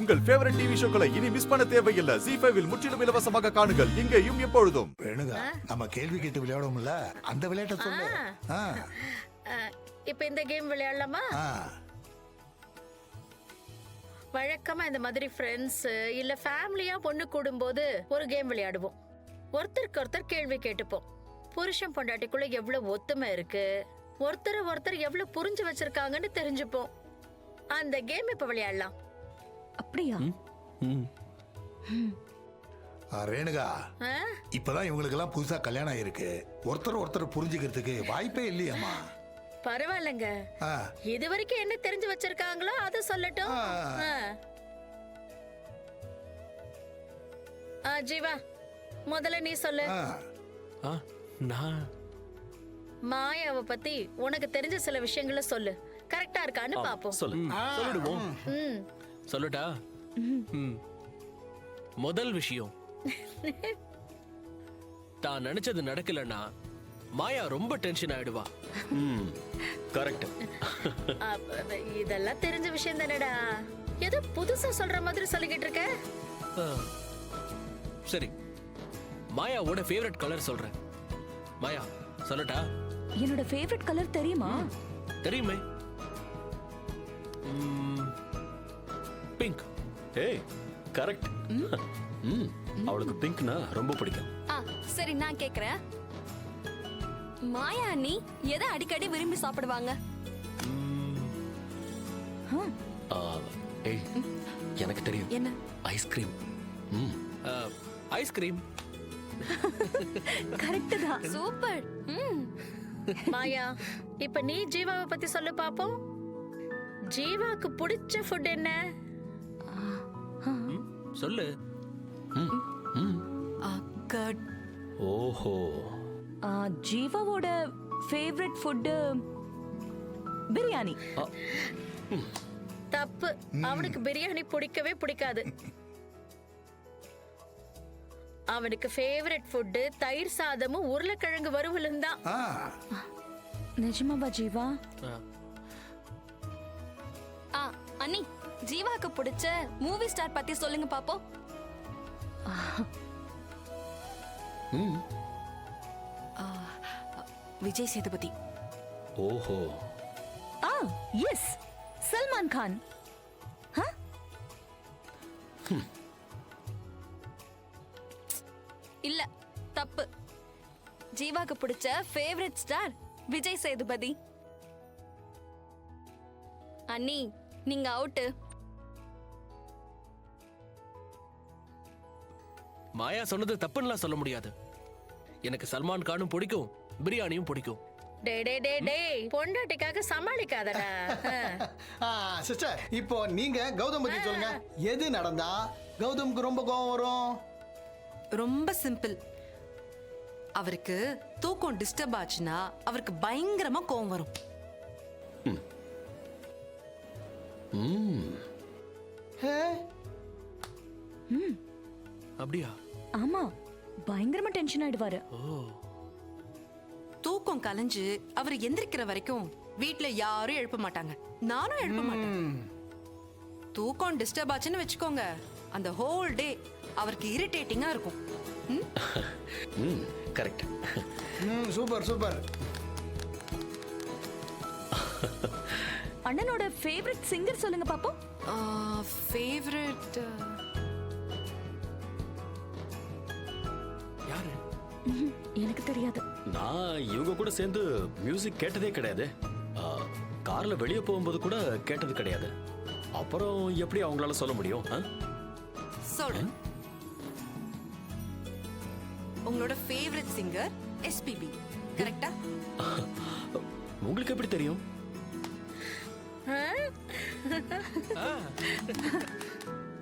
உங்கள் favourite TV ஷோக்களை இனி miss பண்ண தேவையில்லை. ஜீ5 இல் முற்றிலும் இலவசமாக காணுங்கள், இங்கேயும் எப்பொழுதும். வேணுங்க, நம்ம கேள்வி கேட்டு விளையாடுவோம்ல, அந்த விளையாட்டை சொல்லு. இப்ப இந்த கேம் விளையாடலாமா? வழக்கமா இந்த மாதிரி ஃப்ரெண்ட்ஸ் இல்ல ஃபேமிலியா பொண்ணு கூடும்போது ஒரு கேம் விளையாடுவோம். ஒருத்தருக்கு ஒருத்தர் கேள்வி கேட்டுப்போம். புருஷன் பொண்டாட்டிக்குள்ள எவ்வளவு ஒத்துமை இருக்கு, ஒருத்தர் எவ்வளவு புரிஞ்சு வச்சிருக்காங்கன்னு தெரிஞ்சுப்போம். அந்த கேம் இப்ப விளையாடலாம். அப்படியா? ரேணுகா, இப்பதான் இவங்களுக்கு எல்லாம் புதுசா கல்யாணம் ஆயிருக்கு. ஒருத்தர் புரிஞ்சுக்கிறதுக்கு வாய்ப்பே இல்லையாமா? பரவாயில்லைங்க, இது வரைக்கும் என்ன தெரிஞ்சு வச்சிருக்காங்களோ அதை சொல்லட்டும். ஜீவா, முதல்ல நீ சொல்லு. மாயாவை பத்தி உனக்கு தெரிஞ்ச சில விஷயங்களை சொல்லு. கரெக்டா இருக்கான்னு பாப்போம். சொல்லிடுவோம். சொல்லட்டா? முதல் விஷயம், தான் நினைச்சது நடக்கலன்னா மாயா ரொம்ப டென்ஷன் ஆயிடுவா. கரெக்ட். இதெல்லாம் தெரிஞ்ச விஷயம் தானடா, ஏதோ புதுசா சொல்ற மாதிரி சொல்லிக்கிட்டு இருக்க. சரி, மாயாவோட ஃபேவரட் கலர் சொல்றேன். மாயா, சொல்லட்டா? என்னோட ஃபேவரட் கலர் தெரியுமா? தெரியுமே, பிங்க். ஏய், கரெக்ட். அவளுக்கு பிங்க்னா ரொம்ப பிடிக்கும். சரி, நான் கேக்குறேன். மாயா அண்ணி எதை அடிக்கடி விரும்பி சாப்பிடுவாங்க? ஏய், எனக்கு தெரியும். என்ன? ஐஸ்கிரீம். ஐஸ்கிரீம். கரெக்ட் தான். சூப்பர். மாயா, இப்ப நீ ஜீவாவை பத்தி சொல்லு பாப்போம். ஜீவாக்கு பிடிச்ச ஃபுட் என்ன? சொல்லு. ஓஹோ, ஜீவாவோட ஃபேவரட் ஃபுட் பிரியாணி. தப்பு, அவனுக்கு பிரியாணி பிடிக்கவே பிடிக்காது. அவனுக்கு ஃபேவரட் ஃபுட் தயிர் சாதமும் உருளைக்கிழங்கு வறுவலும் தான். நிஜமாவா ஜீவா? அண்ணி, ஜீவாக்கு பிடிச்ச மூவி ஸ்டார் பத்தி சொல்லுங்க பாப்போம். விஜய் சேதுபதி. ஓஹோ. எஸ், சல்மான் கான். இல்ல, தப்பு. ஜீவாக்கு பிடிச்ச ஃபேவரட் ஸ்டார் விஜய் சேதுபதி. அண்ணி, நீங்க அவுட். மாயா சொன்னது தப்புன்னு சொல்ல முடியாது. எனக்கு சல்மான் கானும் பிடிக்கும், பிரியாணியும் பிடிக்கும். பொண்டாட்டிக்காக சமாளிக்காதடா. சிஸ்டர், இப்போ நீங்க கௌதம் பத்தி சொல்லுங்க. எது நடந்தா கௌதம்க்கு ரொம்ப கோவம் வரும்? ரொம்ப சிம்பிள். அவருக்கு தூக்கம் டிஸ்டர்ப் ஆச்சுன்னா அவருக்கு பயங்கரமா கோவம் வரும். அப்படியா? ஆமா, பயங்கரமா டென்ஷன் ஆயிடுவாரு. தூக்கம் கலைஞ்சு அவர் எந்திரிக்கிற வரைக்கும் வீட்ல யாரும் எழுப்ப மாட்டாங்க, நானும் எழுப்ப மாட்டேன். தூக்கம் டிஸ்டர்ப் ஆச்சுன்னு வச்சுக்கோங்க, அந்த ஹோல் டே அவருக்கு இரிட்டேட்டிங்கா இருக்கும். கரெக்ட். Super super. அண்ணனோட ஃபேவரட் சிங்கர் சொல்லுங்க பாப்போம். ஃபேவரட் யாரு? எனக்கு தெரியாது. நான் இவங்க கூட சேர்ந்து மியூசிக் கேட்டதே கிடையாது. கார்ல வெளியே போகும்போது கூட கேட்டது கிடையாது. அப்புறம் எப்படி அவங்களால சொல்ல முடியும்? சொல்லு. உங்களோட ஃபேவரட் சிங்கர் எஸ்பிபி, கரெக்ட்டா? உங்களுக்கு எப்படி தெரியும்?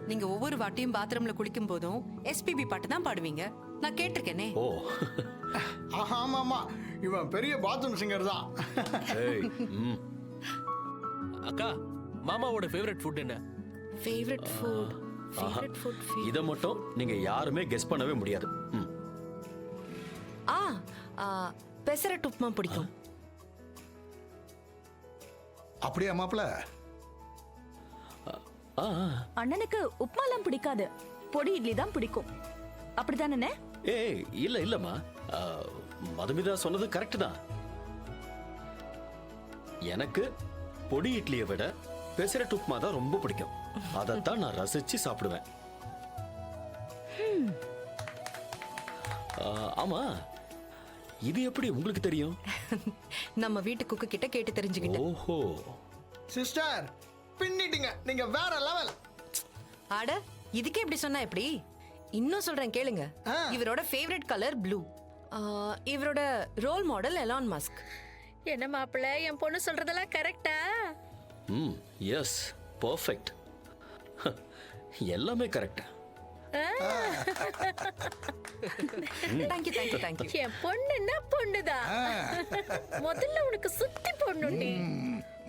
நீங்க ஒவ்வொரு வாட்டியும் பாத்ரூம்ல குளிக்கும் போதும் எஸ்பிபி பாட்டு தான் பாடுவீங்க, நான் கேட்டிருக்கேனே. ஓ, ஆமா ஆமா, இவன் பெரிய பாத்ரூம் சிங்கர் தான். அக்கா, மாமாவோட ஃபேவரட் ஃபுட் என்ன? ஃபேவரட் ஃபுட் இத மட்டும் நீங்க யாருமே கெஸ் பண்ணவே முடியாது. பெசரட் உப்புமா பிடிக்கும். அப்படியா மாப்பிள? ஆ ஆ. அண்ணனுக்கு உப்மாலாம் பிடிக்காது, பொடி இட்லி தான் பிடிக்கும். அப்படிதானே? ஏய் இல்ல இல்லம்மா, மதுமிதா சொன்னது கரெக்ட் தான். எனக்கு பொடி இட்லியை விட பெசரட் உப்புமா தான் ரொம்ப பிடிக்கும். அதைத்தான் நான் ரசிச்சு சாப்பிடுவேன். ஆமா, இது எப்படி உங்களுக்கு தெரியும்? நம்ம வீட்டு குக்கு கிட்ட கேட்டு தெரிஞ்சுக்கிட்டேன். ஓஹோ. சிஸ்டர் பின்னிட்டீங்க, நீங்க வேற லெவல். அட இதுக்கே இப்படி சொன்னா எப்படி? இன்னும் சொல்றேன் கேளுங்க. ஆ. இவரோட ஃபேவரட் கலர் ப்ளூ. இவரோட ரோல் மாடல் எலான் மஸ்க். என்ன மாப்பிள்ள, என் பொண்ணு சொல்றதெல்லாம் கரெக்டா? ம், எஸ், பர்ஃபெக்ட். எல்லாமே கரெக்ட். Thank you thank you thank you. என் பொண்ணுன்னா பொண்ணுதான். முதல்ல உனக்கு சுத்தி பொண்ணுண்டி.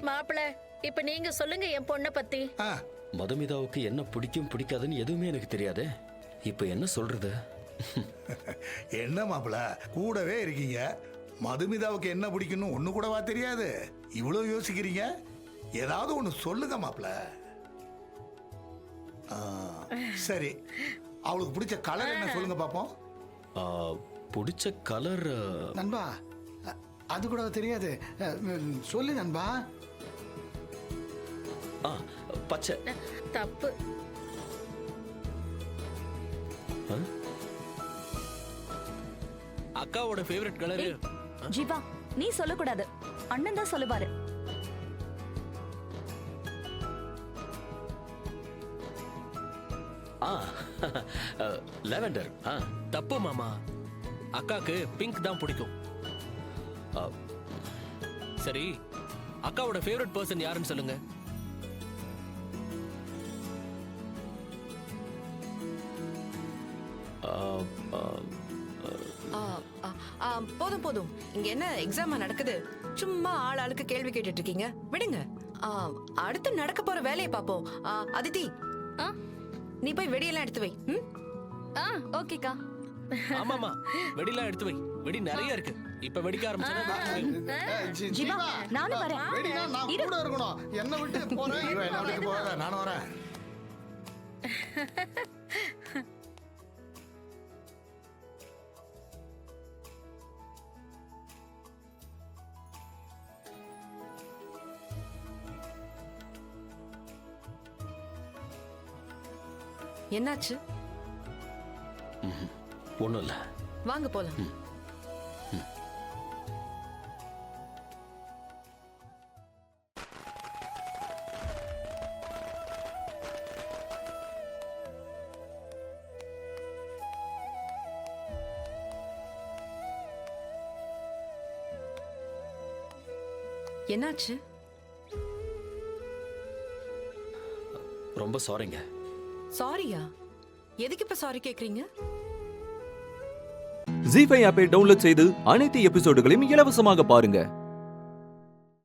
மாப்பிள்ள, இப்ப நீங்க சொல்லுங்க என் பொண்ணை பத்தி. ஆ, மதுமிதாவுக்கு என்ன பிடிக்கும் பிடிக்காதுன்னு எதுவுமே எனக்கு தெரியாதே. இப்போ என்ன சொல்றது? என்ன மாப்பிள கூடவே இருக்கீங்க, மதுமிதாவுக்கு என்ன பிடிக்குன்னு ஒண்ணு கூடவா தெரியாது? இவ்வளவு யோசிக்கிறீங்க, ஏதாவது ஒண்ணு சொல்லுங்க மாப்பிள. சரி, அவளுக்கு பிடிச்ச கலர் என்ன சொல்லுங்க பாப்போம். ஆ, பிடிச்ச கலர் நண்பா, அது கூட தெரியாது. சொல்லு நண்பா. பச்சை. தப்பு. அக்காவோட ஃபேவரட் கலரு. ஜீவா, நீ சொல்லக்கூடாது, அண்ணன் தான் சொல்லுவாரு. லாவெண்டர். தப்பு மாமா, அக்காக்கு பிங்க் தான் பிடிக்கும். சரி, அக்காவோட ஃபேவரட் பர்சன் யாருன்னு சொல்லுங்க. போதும் போதும், இங்க என்ன எக்ஸாமா நடக்குது? சும்மா ஆள் ஆளுக்கு கேள்வி கேட்டுட்டு இருக்கீங்க, விடுங்க. அடுத்து நடக்க போற வேலையை பாப்போம். அதித்தி, நீ போய் வெடியெல்லாம் எடுத்து வை. ஓகேக்கா. ஆமாமா, வெடிலாம் எடுத்து வை. வெடி நிறைய இருக்கு. இப்ப வெடிக்க ஆரம்பிச்சா ஜீவா, நானும் வரேன். வெடினா நான் கூட இருக்கணும். என்ன விட்டு போறேன். என்ன விட்டுட்டு போகாத, நானும் வரேன். என்னாச்சு? ஒண்ணும் இல்ல. வாங்க போலாம். என்னாச்சு? ரொம்ப சாரிங்க. சாரியா? எதுக்கு இப்ப சாரி கேக்குறீங்க? ஜீ5 ஆப்பை டவுன்லோட் செய்து அனைத்து எபிசோடுகளையும் இலவசமாக பாருங்க.